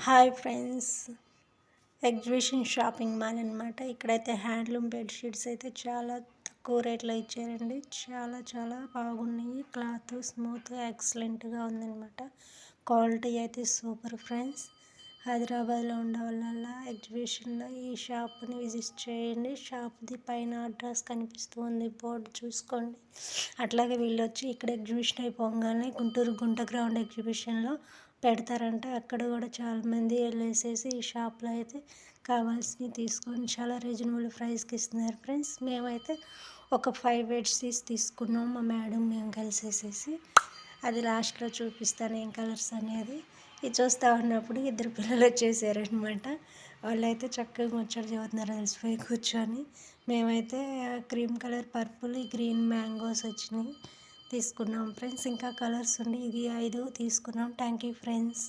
Hi friends, exhibition shopping mall అనమాట. ఇక్కడైతే handloom bedsheets అయితే చాలా తక్కువ రేట్లో ఇచ్చారండి. చాలా చాలా బాగున్నాయి. క్లాత్ స్మూత్ ఎక్సలెంట్గా ఉందన్నమాట. క్వాలిటీ అయితే సూపర్ ఫ్రెండ్స్. హైదరాబాద్లో ఉండవల్ల ఎగ్జిబిషన్లో ఈ షాప్ని విజిట్ చేయండి. షాప్ది పైన అడ్రస్ కనిపిస్తూ ఉంది, బోర్డు చూసుకోండి. అట్లాగే వీళ్ళు వచ్చి ఇక్కడ ఎగ్జిబిషన్ అయిపోగానే గుంటూరు గుంట గ్రౌండ్ ఎగ్జిబిషన్లో పెడతారంట. అక్కడ కూడా చాలామంది వెళ్ళేసేసి ఈ షాప్లో అయితే కావాల్సినవి తీసుకొని చాలా రీజనబుల్ ప్రైస్కి ఇస్తున్నారు ఫ్రెండ్స్. మేమైతే ఒక 5 బెడ్షీట్స్ తీసుకున్నాం, మా మేడం మేము కలిసేసేసి. అది లాస్ట్లో చూపిస్తాను ఏం కలర్స్ అనేది. ఇది చూస్తూ ఉన్నప్పుడు ఇద్దరు పిల్లలు వచ్చేసారనమాట. వాళ్ళైతే చక్కగా ముచ్చట చెబుతున్నారు అలసిపోయి కూర్చొని. మేమైతే cream colour, purple, green mangoes వచ్చినాయి తీసుకున్నాం ఫ్రెండ్స్. ఇంకా కలర్స్ ఉండి ఇది 5 తీసుకున్నాం. Thank you friends.